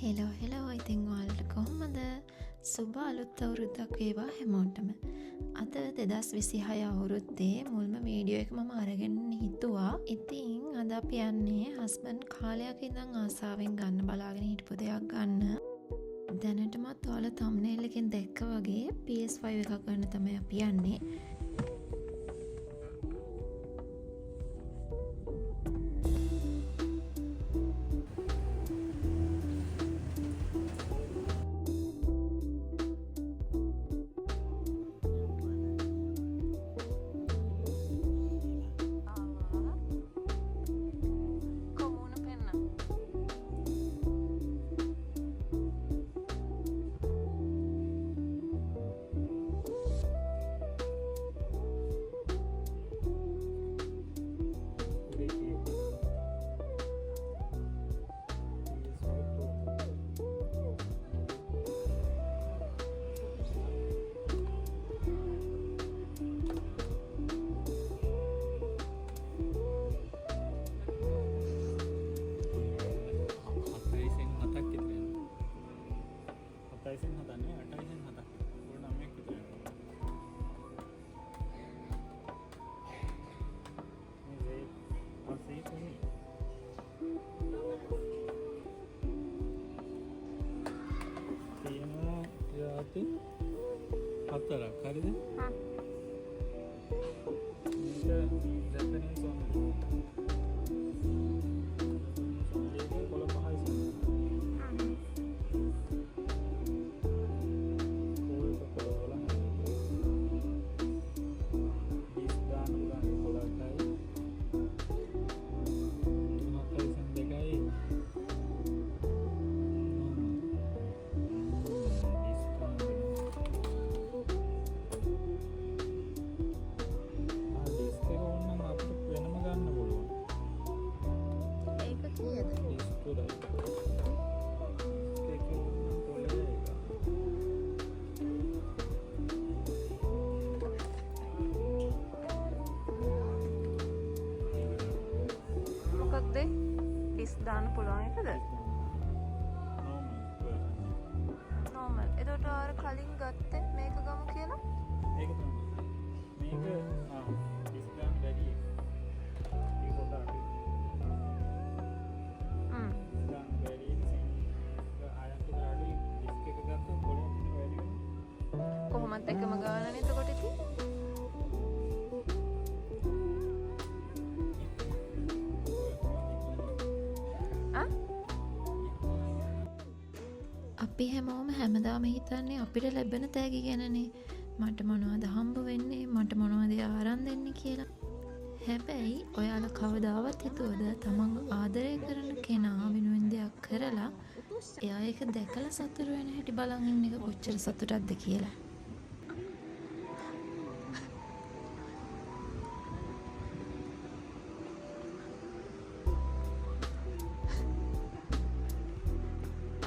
Hello ඉතින් ඔයාලට කොහොමද? සුබ අලුත් අවුරුද්දක් වේවා හැමෝටම. අද 2026 අවුරුද්දේ මුල්ම වීඩියෝ එක මම අරගෙන හිතුවා. ඉතින් අද අපි යන්නේ හස්බන්ඩ් කාලයක් ඉඳන් ආසාවෙන් ගන්න බලාගෙන හිටපු දෙයක් ගන්න. දැනටමත් ඔයාලා thumbnail එකෙන් දැක්ක වගේ PS5 එකක් ගන්න තමයි අපි යන්නේ. හතරක් හරිද? දාන්න පුළුවන් එකද? නෝමල්. එතකොට ආර කලින් ගත්තේ මේක ගමු කියලා? ඒක තමයි. මේක ඩිස්කවුන්ට් වැඩි. ඒක පොඩ්ඩක්. ඩිස්කවුන්ට් වැඩි නිසා ආයතන දාඩි ඩිස්ක් එක ගත්තොත් පොඩි වැඩි වෙනවා. කොහොමද එකම ගානනේ එතකොට ඉතින්? අපි හැමෝම හැමදාම හිතන්නේ අපිට ලැබෙන තෑගි ගැනනේ. මට මොනවද හම්බ වෙන්නේ, මට මොනවද ආරම්භ දෙන්නේ කියලා. හැබැයි ඔයාලා කවදාවත් හිතුවද තමන් ආදරය කරන කෙනා වෙනුවෙන් දෙයක් කරලා එයා ඒක දැකලා සතුටු වෙන හැටි බලන් ඉන්න එක කොච්චර සතුටක්ද කියලා.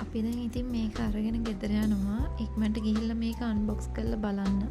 අපි දැන් ඉතින් මේක අරගෙන ගෙදර යනවා. ඉක්මනට ගිහිල්ලා මේක අන්බොක්ස් කරලා බලන්න.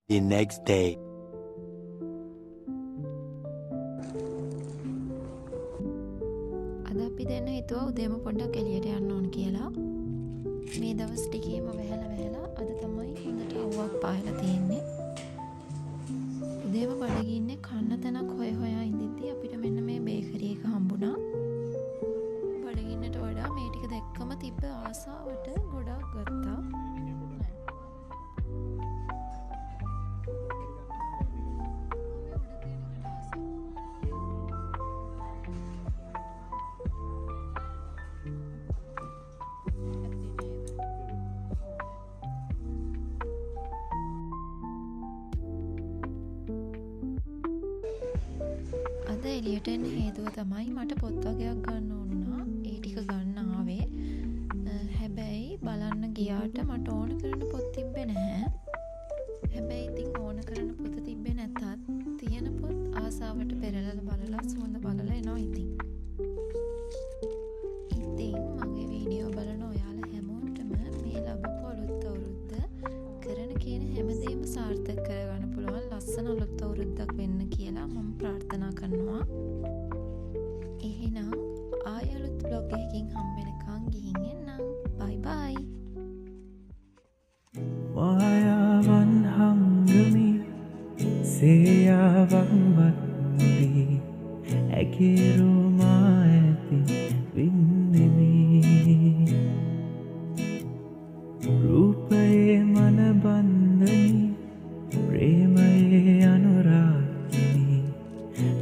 The next day. අද අපි දෙන්න හිතුවා උදේම පොඩ්ඩක් එළියට යන්න ඕන කියලා. මේ දවස් ටිකේම වැහලා අද තමයි හොඳට අවුවක් පායලා තියෙන්නේ. උදේම බඩගින්නේ කන්න තැනක් හොයා ඉඳිද්දී අපිට මෙන්න මේ බේකරි එක හම්බුණා. බඩගින්නට වඩා මේ ටික දැක්කම තිබ්බ ආසාවට ගොඩක් ගත්තා. අද එළියට එන්න හේතුව තමයි මට පොත් වගේක් ගන්න ඕනුනා. ඒ ටික ගන්න ආවේ. හැබැයි බලන්න ගියාට මට ඕන කරන පොත් තිබ්බේ නැහැ. හැබැයි ඉතින් ඕන කරන පොත තිබ්බේ නැතත් තියෙන පොත් ආසාවට පෙරලලා බලලා සුවඳ බලලා එනවා ඉතින්. ඉතින් මගේ වීඩියෝ බලන ඔයාලා හැමෝටම මේ ලැබපු අලුත් අවුරුද්ද කරන කියන හැමදේම සාර්ථක කරගන්න පුළුවන් ලස්සන අලුත් අවුරුද්දක් වෙන්න කියලා මම ප්‍රාර්ථනා කරනවා. එහෙනම් ආයෙ අලුත් vlog එකකින් හම්බෙනකන් ගිහින් එන්නම්. bye bye. මායාවන් හංගමි සේයාවන්වත්වි ඇකිරුමා ඇති වින්නෙමි රූපයේ මනබන්ධනි ප්‍රේමයේ අනුරාගිනි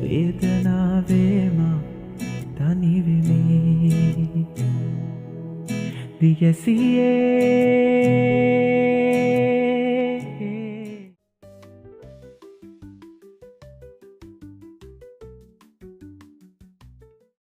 වේදනාවේම තනිවෙමි දිගැසියේ